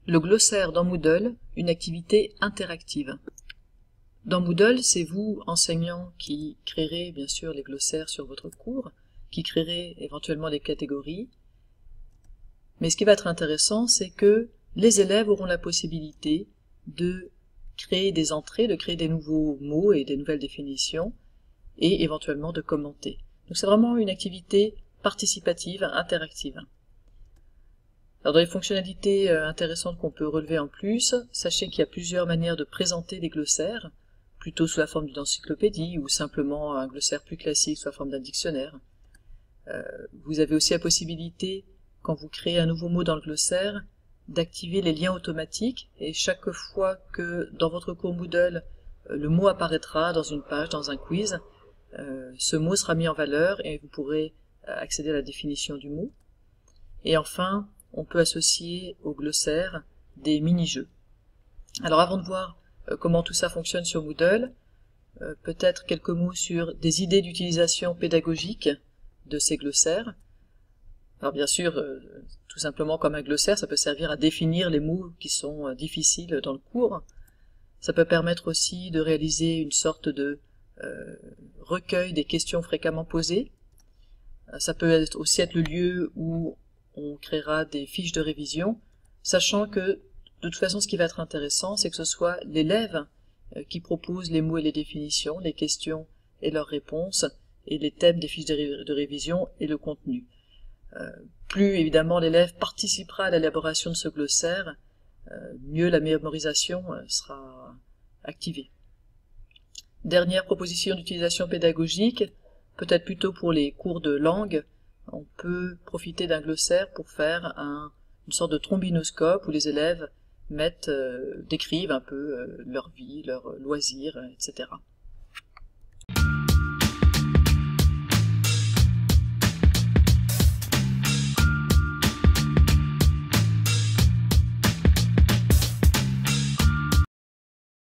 Le glossaire dans Moodle, une activité interactive. Dans Moodle, c'est vous, enseignant, qui créerez bien sûr les glossaires sur votre cours, qui créerez éventuellement les catégories. Mais ce qui va être intéressant, c'est que les élèves auront la possibilité de créer des entrées, de créer des nouveaux mots et des nouvelles définitions, et éventuellement de commenter. Donc c'est vraiment une activité participative, interactive. Alors dans les fonctionnalités intéressantes qu'on peut relever en plus, sachez qu'il y a plusieurs manières de présenter des glossaires, plutôt sous la forme d'une encyclopédie ou simplement un glossaire plus classique sous la forme d'un dictionnaire. Vous avez aussi la possibilité, quand vous créez un nouveau mot dans le glossaire, d'activer les liens automatiques, et chaque fois que dans votre cours Moodle, le mot apparaîtra dans une page, dans un quiz, ce mot sera mis en valeur et vous pourrez accéder à la définition du mot. Et enfin, on peut associer au glossaire des mini-jeux. Alors avant de voir comment tout ça fonctionne sur Moodle, peut-être quelques mots sur des idées d'utilisation pédagogique de ces glossaires. Alors bien sûr, tout simplement comme un glossaire, ça peut servir à définir les mots qui sont difficiles dans le cours. Ça peut permettre aussi de réaliser une sorte de recueil des questions fréquemment posées. Ça peut aussi être le lieu où on créera des fiches de révision, sachant que de toute façon ce qui va être intéressant, c'est que ce soit l'élève qui propose les mots et les définitions, les questions et leurs réponses, et les thèmes des fiches de révision et le contenu. Plus évidemment l'élève participera à l'élaboration de ce glossaire, mieux la mémorisation sera activée. Dernière proposition d'utilisation pédagogique, peut-être plutôt pour les cours de langue, on peut profiter d'un glossaire pour faire une sorte de trombinoscope où les élèves décrivent un peu leur vie, leurs loisirs, etc.